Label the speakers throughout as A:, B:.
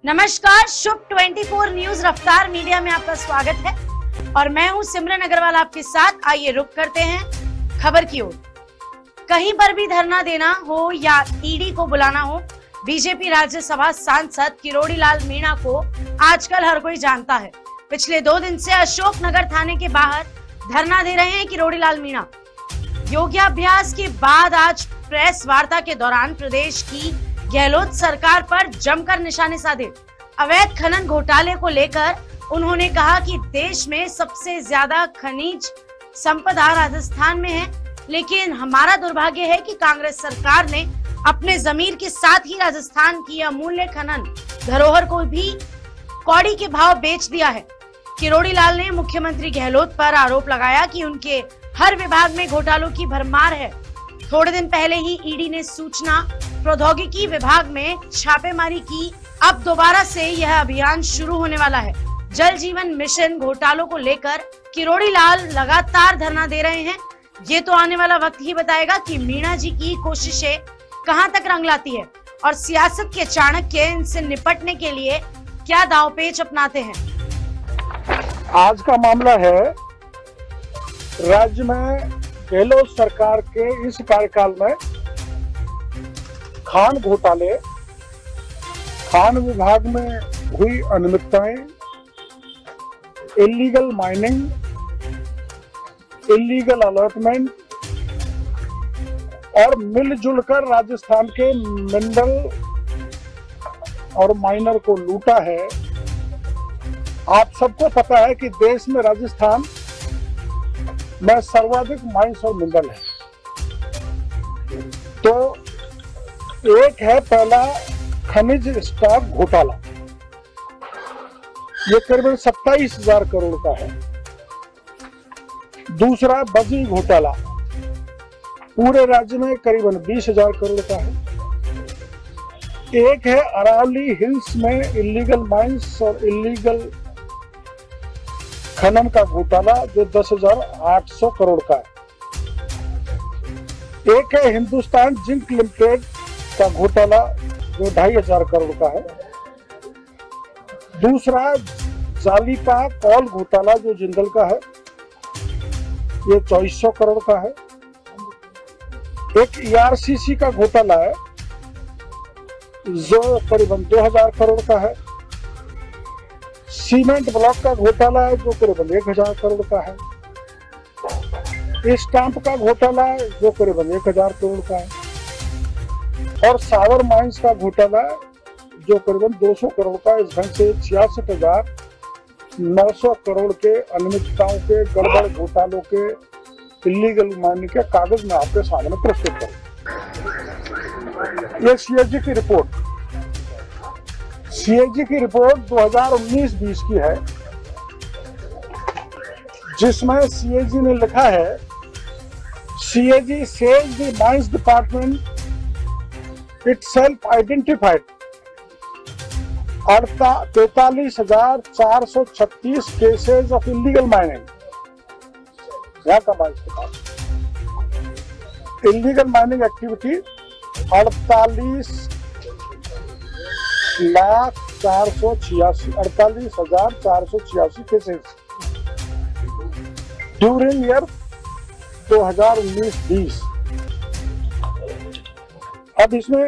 A: नमस्कार, शुभ 24 न्यूज रफ्तार मीडिया में आपका स्वागत है और मैं हूं सिमरन अग्रवाल आपके साथ। आइए रुक करते हैं खबर की ओर। कहीं पर भी धरना देना हो या ईडी को बुलाना हो, बीजेपी राज्यसभा सांसद किरोड़ी लाल मीणा को आजकल हर कोई जानता है। पिछले 2 दिन से अशोकनगर थाने के बाहर धरना दे रहे हैं किरोड़ी लाल मीणा। योगाभ्यास के बाद आज प्रेस वार्ता के दौरान प्रदेश की गहलोत सरकार पर जमकर निशाने साधे। अवैध खनन घोटाले को लेकर उन्होंने कहा कि देश में सबसे ज्यादा खनिज संपदा राजस्थान में है, लेकिन हमारा दुर्भाग्य है कि कांग्रेस सरकार ने अपने जमीर के साथ ही राजस्थान की अमूल्य खनन धरोहर को भी कौड़ी के भाव बेच दिया है। किरोड़ी लाल ने मुख्यमंत्री गहलोत पर आरोप लगाया कि उनके हर विभाग में घोटालों की भरमार है। थोड़े दिन पहले ही ईडी ने सूचना प्रौद्योगिकी विभाग में छापेमारी की। अब दोबारा से यह अभियान शुरू होने वाला है। जल जीवन मिशन घोटालों को लेकर किरोड़ी लाल लगातार धरना दे रहे हैं। ये तो आने वाला वक्त ही बताएगा कि मीणा जी की कोशिशें कहां तक रंग लाती है और सियासत के चाणक्य इनसे निपटने के लिए क्या दांवपेच अपनाते हैं।
B: आज का मामला है राज्य में गहलोत सरकार के इस कार्यकाल में खान घोटाले, खान विभाग में हुई अनियमितताएं, इलीगल माइनिंग, इलीगल अलॉटमेंट और मिलजुल कर राजस्थान के मिनरल और माइनर को लूटा है। आप सबको पता है कि देश में राजस्थान में सर्वाधिक माइंस और मिनरल है। तो एक है पहला खनिज स्टॉक घोटाला, ये करीबन 27,000 करोड़ का है। दूसरा बजी घोटाला, पूरे राज्य में करीबन 20,000 करोड़ का है। एक है अरावली हिल्स में इलीगल माइंस और इलीगल खनन का घोटाला जो 10,800 करोड़ का है। एक है हिंदुस्तान जिंक लिमिटेड का घोटाला जो 2,500 करोड़ का है। दूसरा जाली का कॉल घोटाला जो जिंदल का है, ये 2,400 करोड़ का है। एक ERCC का घोटाला है जो करीबन 2,000 करोड़ का है। सीमेंट ब्लॉक का घोटाला है जो करीबन 1,000 करोड़ का है। स्टाम्प का घोटाला है जो करीबन 1,000 करोड़ का है। और सावर माइंस का घोटाला है जो करीबन 200 करोड़ का। इस ढंग से 66,900 करोड़ के अनियमितताओं के, गड़बड़ घोटालों के, इलीगल माइनिंग के कागज में आपके सामने प्रस्तुत करूं। ये CAG की रिपोर्ट, CAG की रिपोर्ट 2019-20 की है, जिसमें CAG ने लिखा है, CAG says the mines department itself identified 43,436 cases of illegal mining। यहाँ का mines illegal mining activity 48,486 cases during year 2019-20। अब इसमें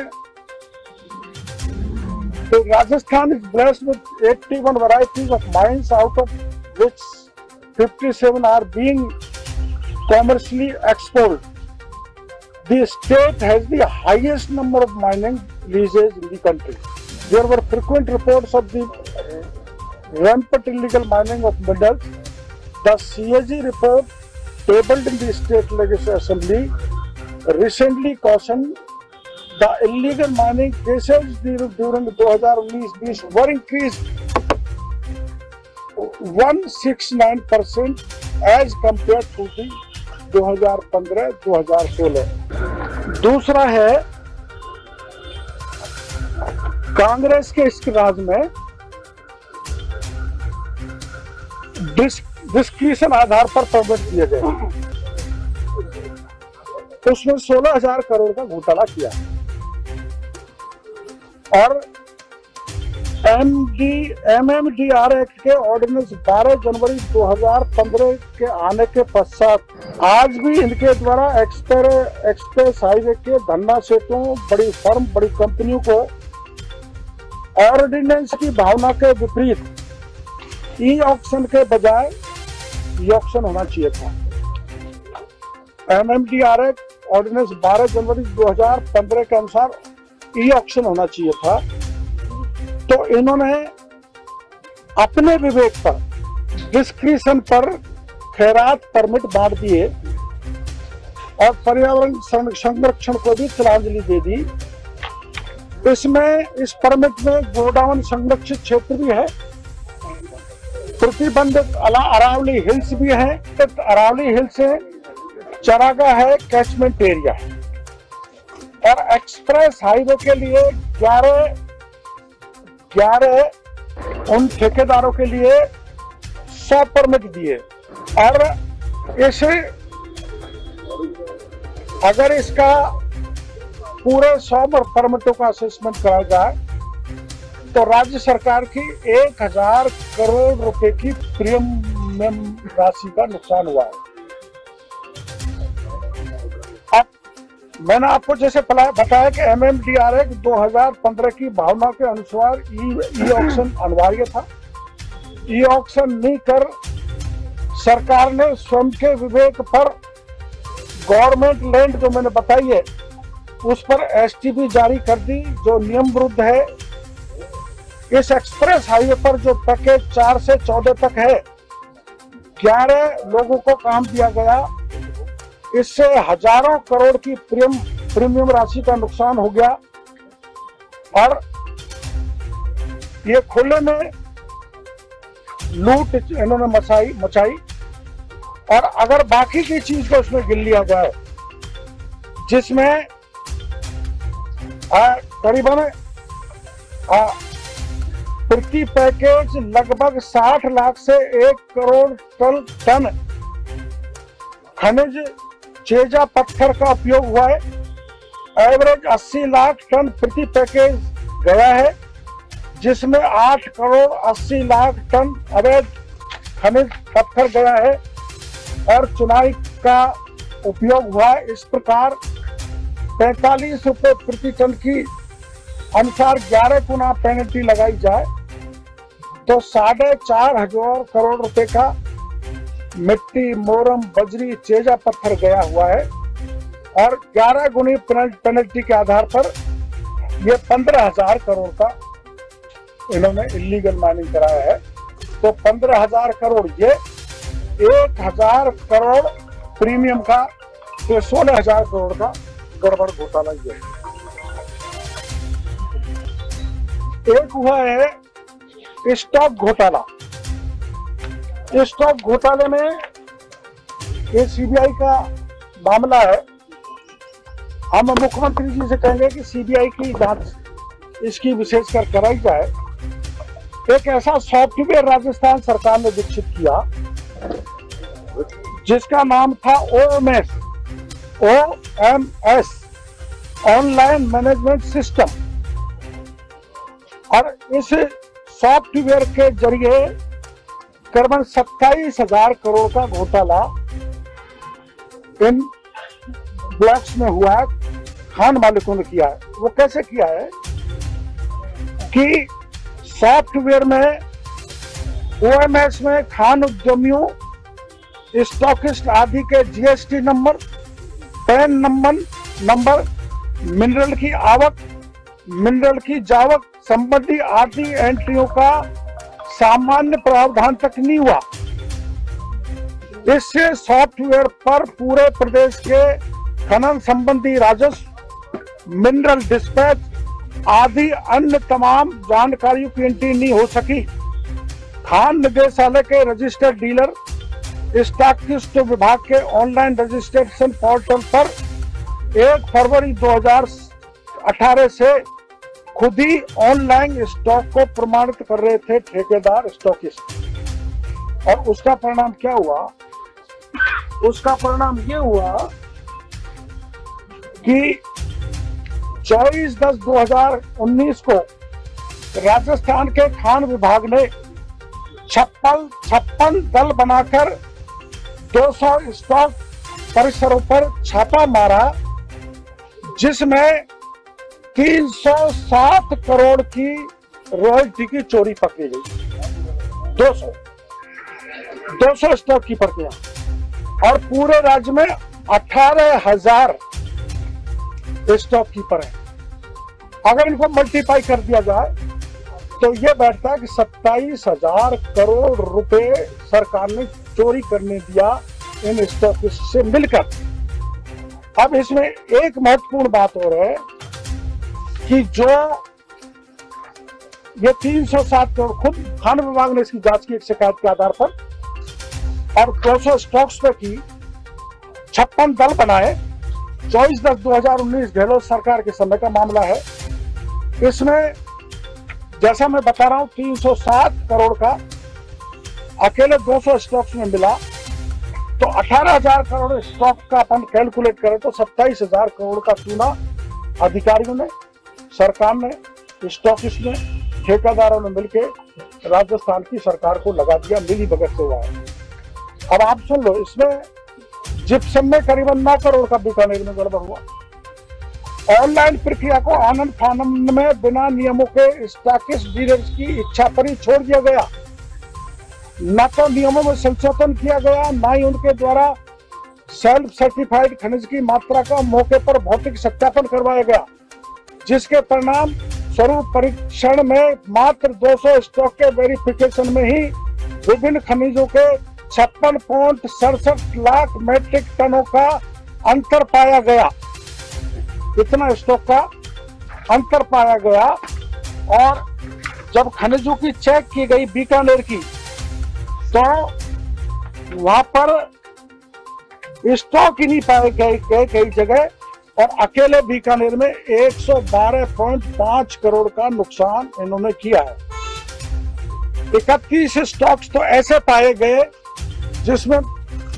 B: तो Rajasthan is blessed with 81 varieties of mines, out of which 57 are being commercially explored. The state has the highest number of mining leases in the country. There were frequent reports of the rampant illegal mining of minerals. The CAG report tabled in the State Legislative Assembly recently cautioned the illegal mining cases during 2019-20 were increased 169% as compared to the 2015-2016। दूसरा है कांग्रेस के इस राज में discretion आधार पर permit किए गए, उसमें 16,000 करोड़ का घोटाला किया और MMDR एक्ट के ऑर्डिनेंस 12 जनवरी 2015 के आने के पश्चात आज भी इनके द्वारा एक्सप्रेस हाईवे के धन्ना सेतुओं, बड़ी फर्म, बड़ी कंपनियों को ऑर्डिनेंस की भावना के विपरीत ई ऑक्शन के बजाय ई ऑक्शन होना चाहिए था। MMDR एक्ट ऑर्डिनेंस 12 जनवरी 2015 के अनुसार ई ऑक्शन होना चाहिए था। तो इन्होंने अपने विवेक पर, डिस्क्रिशन पर खैरात परमिट बांट दिए और पर्यावरण संरक्षण को भी तिलांजलि दे दी। इसमें इस परमिट में गोडाउन संरक्षित क्षेत्र भी है, प्रतिबंधित अरावली हिल्स भी है, अरावली हिल्स है, चरागाह है, कैचमेंट एरिया है। और एक्सप्रेस हाईवे के लिए 11 उन ठेकेदारों के लिए 100 परमिट दिए। और इसे अगर इसका पूरे 100 परमिटों का असेसमेंट कराया जाए तो राज्य सरकार की 1000 करोड़ रुपए की प्रीमियम राशि का नुकसान हुआ है। अब मैंने आपको जैसे बताया कि MMDR एक्ट 2015 की भावना के अनुसार ई ऑक्शन अनिवार्य था। ई ऑक्शन नहीं कर सरकार ने स्वयं के विवेक पर गवर्नमेंट लैंड जो मैंने बताई है उस पर STB जारी कर दी, जो नियम विरुद्ध है। इस एक्सप्रेस हाईवे पर जो पैकेज 4 से 14 तक है, 11 लोगों को काम दिया गया। इससे हजारों करोड़ की प्रीमियम राशि का नुकसान हो गया और ये खुले में लूट इन्होंने मचाई। और अगर बाकी की चीज को उसमें गिन लिया जाए, जिसमें करीबन प्रति पैकेज लगभग 60 लाख से 1 करोड़ टन खनिज चेजा पत्थर का उपयोग हुआ है। एवरेज 80 लाख टन प्रति पैकेज गया है, जिसमें 8 करोड़ 80 लाख टन अवैध खनिज पत्थर गया है और चुनाई का उपयोग हुआ है। इस प्रकार 45 रुपए प्रति टन की अनुसार 11 गुना पेनल्टी लगाई जाए तो 4,500 करोड़ रुपए का मिट्टी, मोरम, बजरी, चेजा पत्थर गया हुआ है। और 11 गुनी पेनल्टी के आधार पर ये 15,000 करोड़ का इन्होंने इलीगल माइनिंग कराया है। तो 15,000 करोड़, ये 1,000 करोड़ प्रीमियम का, तो 16,000 करोड़ का गड़बड़ घोटाला ये है। एक हुआ है स्टॉक घोटाला। स्टॉक घोटाले में ये CBI का मामला है। हम मुख्यमंत्री जी से कहेंगे कि CBI की जांच इसकी विशेषकर कराई जाए। एक ऐसा सॉफ्टवेयर राजस्थान सरकार ने विकसित किया जिसका नाम था OMS ऑनलाइन मैनेजमेंट सिस्टम। और इस सॉफ्टवेयर के जरिए करीबन 27,000 करोड़ का घोटाला इन ब्लॉक्स में हुआ है, खान मालिकों ने किया है। वो कैसे किया है कि सॉफ्टवेयर में, OMS में खान उद्यमियों, स्टॉकिस्ट आदि के GST number, pan number, mineral की आवक, मिनरल की जावक संबंधी आदि एंट्रियों का सामान्य प्रावधान तक नहीं हुआ। इससे सॉफ्टवेयर पर पूरे प्रदेश के खनन संबंधी राजस्व, मिनरल डिस्पैच आदि अन्य तमाम जानकारियों की एंट्री नहीं हो सकी। खान निदेशालय के रजिस्टर्ड डीलर, स्टॉकिस्ट विभाग के ऑनलाइन रजिस्ट्रेशन पोर्टल पर 1 फरवरी 2018 से खुद ही ऑनलाइन स्टॉक को प्रमाणित कर रहे थे ठेकेदार स्टॉकिस्ट। और उसका परिणाम क्या हुआ? उसका परिणाम ये हुआ कि 24/10/2019 को राजस्थान के खान विभाग ने 56 दल बनाकर 200 स्टॉक परिसरों पर छापा मारा, जिसमें 307 करोड़ की रॉयल्टी की चोरी पकड़ी गई। 200 स्टॉक कीपर के यहाँ, और पूरे राज्य में 18,000 स्टॉक कीपर है। अगर इनको मल्टीप्लाई कर दिया जाए तो ये बैठता है कि 27,000 करोड़ रुपए सरकार ने चोरी करने दिया इन स्टॉक से मिलकर। अब इसमें एक महत्वपूर्ण बात और है कि जो ये 307 करोड़, खुद खान विभाग ने इसकी जांच की एक शिकायत के आधार पर, और 200 स्टॉक्स पे की 56 दल बनाए। 24/10/2019 गहलोत सरकार के समय का मामला है। इसमें जैसा मैं बता रहा हूं 307 करोड़ का अकेले 200 स्टॉक्स में मिला, तो 18,000 करोड़ स्टॉक का अपन कैलकुलेट करें तो 27,000 करोड़ का चूना अधिकारियों ने, सरकार ने, स्टॉकिस्ट ने, ठेकेदारों ने मिलकर राजस्थान की सरकार को लगा दिया। मिली भगत से हुआ है। अब आप सुन लो, इसमें जिप्सम में करीबन 9 करोड़ का बीकानेर में गड़बड़ हुआ। ऑनलाइन प्रक्रिया को आनंद फानंद में बिना नियमों के स्टॉकिस्ट डीलर्स की इच्छा पर ही छोड़ दिया गया। न तो नियमों में संशोधन किया गया, न ही उनके द्वारा सेल्फ सर्टिफाइड खनिज की मात्रा का मौके पर भौतिक सत्यापन करवाया गया, जिसके परिणाम स्वरूप परीक्षण में मात्र 200 स्टॉक के वेरिफिकेशन में ही विभिन्न खनिजों के 56.67 लाख मेट्रिक टनों का अंतर पाया गया। इतना स्टॉक का अंतर पाया गया। और जब खनिजों की चेक की गई बीकानेर की, तो वहां पर स्टॉक ही नहीं पाए गए कई जगह, और अकेले बीकानेर में 112.5 करोड़ का नुकसान इन्होंने किया है। 31 स्टॉक्स तो ऐसे पाए गए जिसमें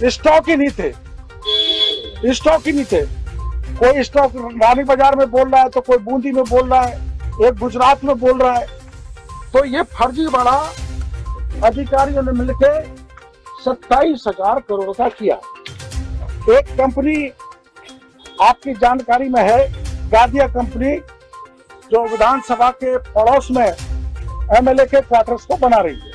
B: स्टॉक ही नहीं थे। कोई स्टॉक रानी बाजार में बोल रहा है, तो कोई बूंदी में बोल रहा है, एक गुजरात में बोल रहा है। तो ये फर्जी बड़ा अधिकारियों ने मिलकर 27,000 करोड़ का किया। एक कंपनी आपकी जानकारी में है, गादिया कंपनी, जो विधानसभा के पड़ोस में एमएलए के क्वार्टर्स को बना रही है।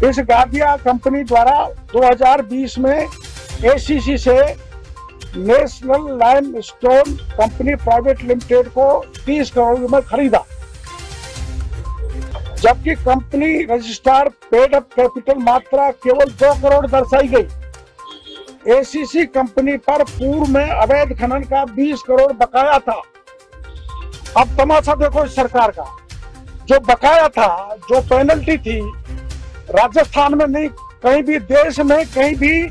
B: इस गादिया कंपनी द्वारा 2020 में एसीसी से national limestone company private limited को 30 करोड़ में खरीदा, जबकि company registrar paid up capital मात्रा केवल 2 करोड़ दर्शाई गई। एसीसी कंपनी पर पूर्व में अवैध खनन का 20 करोड़ बकाया था। अब तमाशा देखो इस सरकार का, जो बकाया था, जो पेनल्टी थी, राजस्थान में नहीं, कहीं भी देश में कहीं भी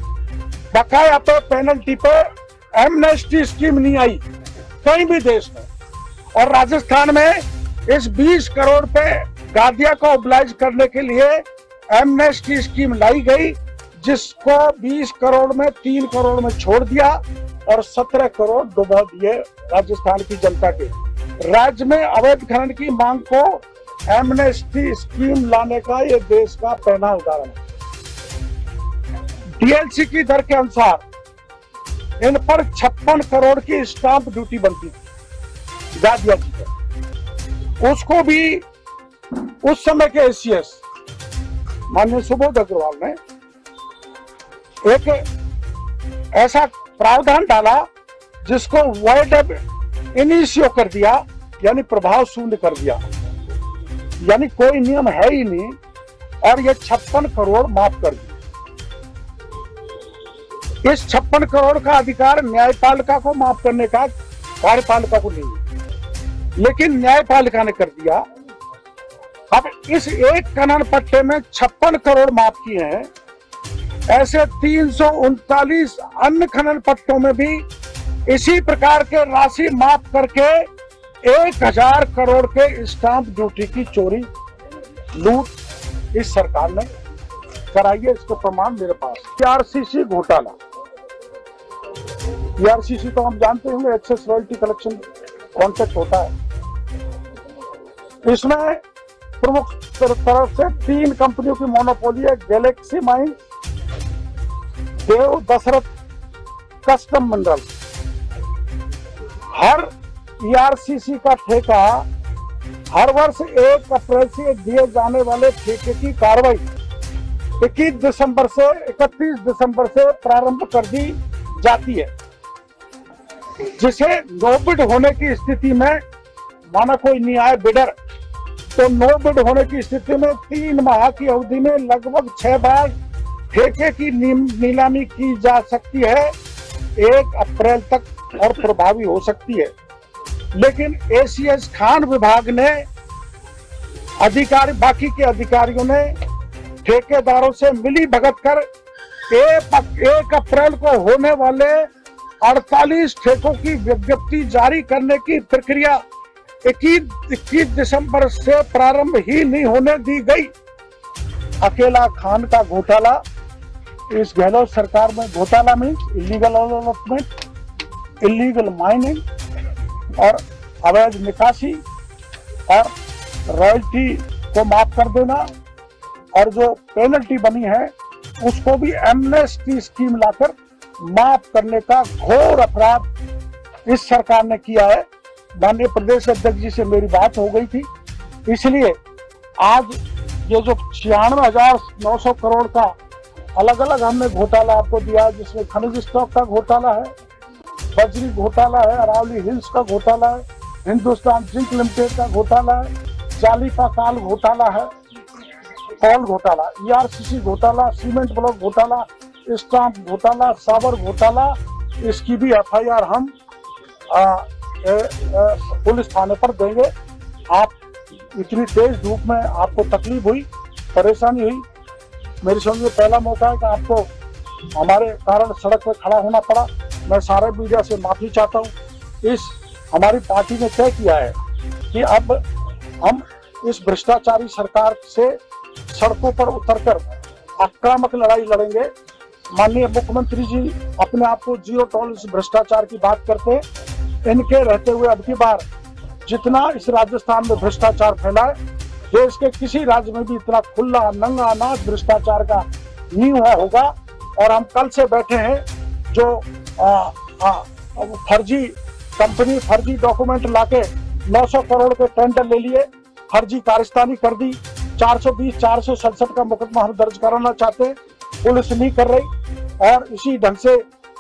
B: बकाया पे, पेनल्टी पे एमनेस्टी स्कीम नहीं आई, कहीं भी देश में। और राजस्थान में इस 20 करोड़ पे गादिया को ओब्लाइज करने के लिए एमनेस्टी स्कीम लाई गई, जिसको 20 करोड़ में 3 करोड़ में छोड़ दिया और 17 करोड़ डुबा दिए राजस्थान की जनता के। राज्य में अवैध खनन की मांग को एमनेस्टी स्कीम लाने का ये देश का पहला उदाहरण है। डीएलसी की दर के अनुसार इन पर 56 करोड़ की स्टाम्प ड्यूटी बनती थी गादिया जी पर। उसको भी उस समय के एसीएस माननीय सुबोध अग्रवाल ने एक ऐसा प्रावधान डाला जिसको वाइड अब इनिशियो कर दिया, यानी प्रभाव शून्य कर दिया, यानी कोई नियम है ही नहीं, और ये 56 करोड़ माफ कर दिए। इस 56 करोड़ का अधिकार न्यायपालिका को माफ करने का कार्यपालिका को नहीं, लेकिन न्यायपालिका ने कर दिया। अब इस एक खनन पट्टे में 56 करोड़ माफ किए हैं, ऐसे 339 अन्य खनन पट्टों में भी इसी प्रकार के राशि माफ करके 1000 करोड़ के स्टाम्प ड्यूटी की चोरी, लूट इस सरकार ने कराई है। इसका प्रमाण मेरे पास। पीआरसीसी घोटाला, पीआरसीसी तो हम जानते होंगे, एक्सेस रॉयल्टी कलेक्शन कॉन्ट्रैक्ट होता है। इसमें प्रमुख तरफ से 3 कंपनियों की मोनोपोली है, गैलेक्सी माइंस, देव दशरथ कस्टम मिनरल। हर ईआरसीसी का ठेका हर वर्ष 1 अप्रैल से दिए जाने वाले ठेके की कार्रवाई 21 दिसंबर से 31 दिसंबर से प्रारंभ कर दी जाती है, जिसे नो बिड होने की स्थिति में, माना कोई नहीं आए बिडर, तो नो बिड होने की स्थिति में 3 माह की अवधि में लगभग 6 बार ठेके की नीलामी की जा सकती है, 1 अप्रैल तक और प्रभावी हो सकती है। लेकिन एसीएस खान विभाग ने बाकी के अधिकारियों ने ठेकेदारों से मिली भगत कर 1 अप्रैल को होने वाले 48 ठेकों की विज्ञप्ति जारी करने की प्रक्रिया 21 दिसंबर से प्रारंभ ही नहीं होने दी गई। अकेला खान का घोटाला, इस गहलोत सरकार में घोटाला means illegal development, illegal mining और अवैध निकासी और रॉयल्टी को माफ कर देना, और जो पेनल्टी बनी है उसको भी एमनेस्टी स्कीम लाकर माफ करने का घोर अपराध इस सरकार ने किया है। माननीय प्रदेश अध्यक्ष जी से मेरी बात हो गई थी, इसलिए आज ये जो 96,900 करोड़ का अलग अलग हमने घोटाला आपको दिया, जिसमें खनिज स्टॉक का घोटाला है, बजरी घोटाला है, अरावली हिल्स का घोटाला है, हिंदुस्तान जिंक लिमिटेड का घोटाला है, जाली का काल घोटाला है, कॉल घोटाला, ईआरसीसी घोटाला, सीमेंट ब्लॉक घोटाला, स्टाम्प घोटाला, सावर घोटाला, इसकी भी एफआईआर हम पुलिस थाने पर देंगे। आप इतनी तेज धूप में आपको तकलीफ हुई, परेशानी हुई, मेरी समझ में पहला मौका है कि आपको हमारे कारण सड़क पर खड़ा होना पड़ा। मैं सारे मीडिया से माफी चाहता हूँ। इस हमारी पार्टी ने तय किया है कि अब हम इस भ्रष्टाचारी सरकार से सड़कों पर उतरकर आक्रामक लड़ाई लड़ेंगे। माननीय मुख्यमंत्री जी अपने आप को जीरो टॉलरेंस भ्रष्टाचार की बात करते हैं। इनके रहते हुए अब की बार जितना इस राजस्थान में भ्रष्टाचार फैला है, देश के किसी राज्य में भी इतना खुला नंगा अनाज भ्रष्टाचार का नहीं हुआ होगा। और हम कल से बैठे हैं जो फर्जी कंपनी फर्जी डॉक्यूमेंट लाके 900 करोड़ के टेंडर ले लिए, फर्जी कारस्तानी कर दी, 420 467 का मुकदमा हम दर्ज कराना चाहते हैं, पुलिस नहीं कर रही। और इसी ढंग से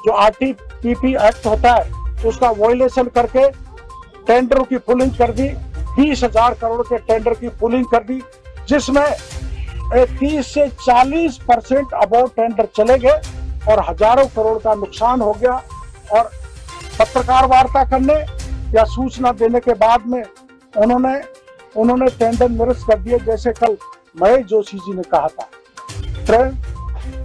B: जो आरटीपीपी एक्ट होता है उसका वायलेशन करके टेंडरों की पुलिंग कर दी, 20,000 करोड़ के टेंडर की पुलिंग कर दी, जिसमें 30 से 40% अबव टेंडर चले गए और हजारों करोड़ का नुकसान हो गया। और पत्रकार वार्ता करने या सूचना देने के बाद में उन्होंने टेंडर निरस्त कर दिए। जैसे कल महेश जोशी जी ने कहा था,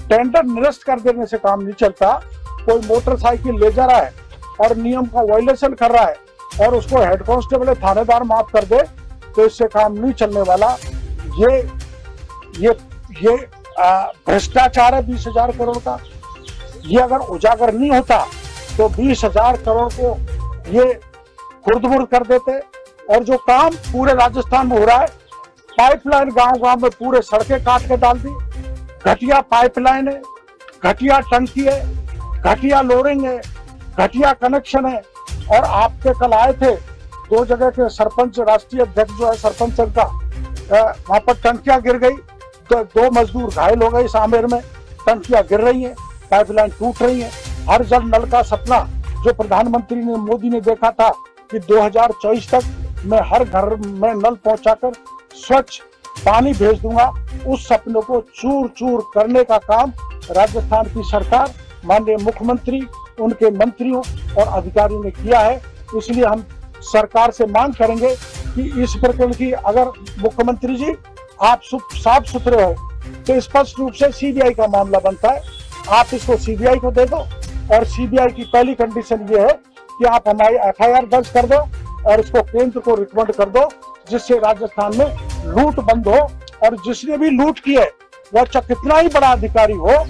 B: टेंडर निरस्त कर देने से काम नहीं चलता। कोई मोटरसाइकिल ले जा रहा है और नियम का वायलेशन कर रहा है और उसको हेड कांस्टेबल थानेदार माफ कर दे तो इससे काम नहीं चलने वाला। ये भ्रष्टाचार है 20,000 करोड़ का। ये अगर उजागर नहीं होता तो 20,000 करोड़ को ये खुर्द-बुर्द कर देते। और जो काम पूरे राजस्थान में हो रहा है, पाइपलाइन गांव-गांव में पूरे सड़कें काट के डाल दी, घटिया पाइपलाइन है, घटिया टंकी है, घटिया लोरिंग है, घटिया कनेक्शन है। और आपके कल आए थे 2 जगह के सरपंच, राष्ट्रीय अध्यक्ष जो है सरपंच का, वहां पर टंकियां गिर गई तो 2 मजदूर घायल हो गए। इस आमेर में टंकियां गिर रही हैं, पाइपलाइन टूट रही है। हर जन नल का सपना जो प्रधानमंत्री मोदी ने देखा था कि 2024 तक मैं हर घर में नल पहुंचाकर स्वच्छ पानी भेज दूंगा, उस सपनों को चूर चूर करने का काम राजस्थान की सरकार, माननीय मुख्यमंत्री, उनके मंत्रियों और अधिकारियों ने किया है। इसलिए हम सरकार से मांग करेंगे कि इस प्रकार की, अगर मुख्यमंत्री जी आप साफ सुथरे हो तो स्पष्ट रूप से सीबीआई का मामला बनता है, आप इसको सीबीआई को दे दो। और सीबीआई की पहली कंडीशन ये है कि आप हमारी एफआईआर दर्ज कर दो और इसको केंद्र को रिकमेंड कर दो, जिससे राजस्थान में लूट बंद हो। और जिसने भी लूट की है वह चाहे कितना ही बड़ा अधिकारी हो,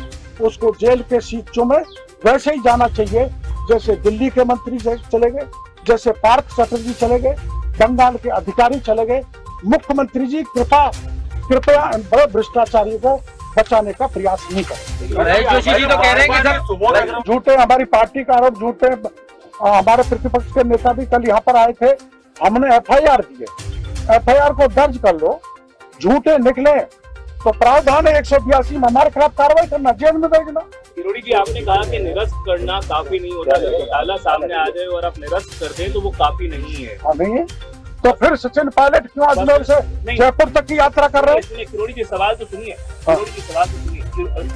B: उसको जेल के सीटों में वैसे ही जाना चाहिए जैसे दिल्ली के मंत्री चले गए, जैसे पार्थ चटर्जी चले गए, बंगाल के अधिकारी चले गए। मुख्यमंत्री जी कृपया बड़े भ्रष्टाचारियों को बचाने का प्रयास नहीं करें।
C: महेश जोशी जी तो कह रहे हैं कि सर
B: झूठे हमारी पार्टी का आरोप, झूठे हमारे प्रतिपक्ष के नेता भी कल यहाँ पर आए थे, हमने एफआईआर दिए, एफआईआर को दर्ज कर लो, झूठे निकले तो प्रावधान है 182 में हमारे खिलाफ कार्रवाई करना, जेल में भेजना।
D: किरोड़ी जी, आपने कहा कि निरस्त करना काफी नहीं होता, अगर घोटाला सामने आ जाए और आप निरस्त कर दें तो वो काफी नहीं है।
B: नहीं है तो फिर सचिन पायलट क्यों अजमेर से जयपुर तक की यात्रा कर रहे हैं?
D: किरोड़ी जी सवाल तो सुनिए, किरोड़ी जी सवाल तो सुनिए।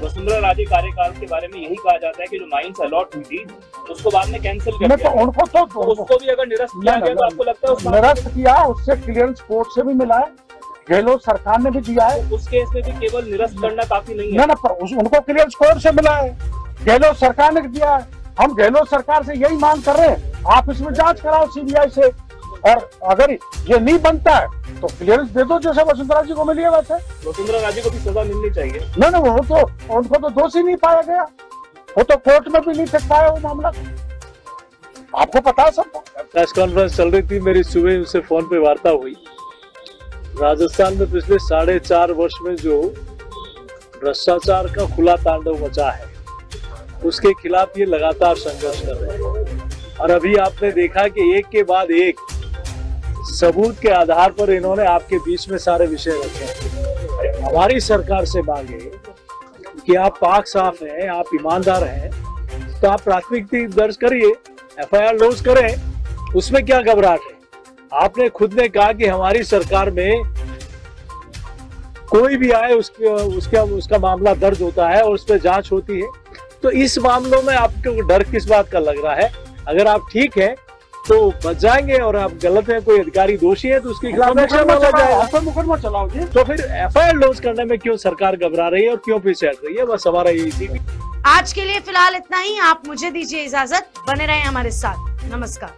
D: वसुंधरा राजे कार्यकाल के बारे में यही कहा जाता है कि जो माइंस अलॉट हुई थी उसको बाद में कैंसिल कर दिया,
B: तो उनको तो
D: उसको भी अगर निरस्त किया गया तो आपको लगता है
B: निरस्त किया, उससे क्लियरेंस कोर्ट से भी मिला है, गहलोत सरकार ने भी दिया है।
D: उस केस में भी केवल निरस्त करना काफी नहीं है।
B: ना पर उनको क्लियरेंस कोर्ट से मिला है, गहलोत सरकार ने दिया है। हम गहलोत सरकार से यही मांग कर रहे हैं, आप इसमें जांच कराओ सीबीआई से, और अगर ये नहीं बनता है तो क्लियरेंस दे दो जैसे वसुंधरा जी को मिली है वैसे।
D: वसुंधरा राजे को भी सजा मिलनी चाहिए।
B: ना वो तो उनको तो दोषी नहीं पाया गया, वो तो कोर्ट में भी नहीं टिक पाया वो मामला, आपको पता है सबको।
E: प्रेस कॉन्फ्रेंस चल रही थी, मेरी सुबह उनसे फोन पे वार्ता हुई। राजस्थान में पिछले 4.5 वर्ष में जो भ्रष्टाचार का खुला तांडव मचा है उसके खिलाफ ये लगातार संघर्ष कर रहे हैं, और अभी आपने देखा कि एक के बाद एक सबूत के आधार पर इन्होंने आपके बीच में सारे विषय रखे। हमारी सरकार से मांगे कि आप पाक साफ हैं, आप ईमानदार हैं, तो आप प्राथमिकी दर्ज करिए, एफआईआर लॉन्च करें, उसमें क्या घबराहट है। आपने खुद ने कहा कि हमारी सरकार में कोई भी आए उसका मामला दर्ज होता है और उस पर जांच होती है, तो इस मामलों में आपको डर किस बात का लग रहा है? अगर आप ठीक है तो बच जाएंगे, और आप गलत है, कोई अधिकारी दोषी है तो उसके खिलाफ एक्शन माना जाएगा।
B: मुकदमा चलाओ जी।
E: तो फिर एफआईआर लॉन्च करने में क्यों सरकार घबरा रही है और क्यों पीछे हट रही है? बस हमारा यही थी।
A: आज के लिए फिलहाल इतना ही। आप मुझे दीजिए इजाजत, बने रहें हमारे साथ। नमस्कार।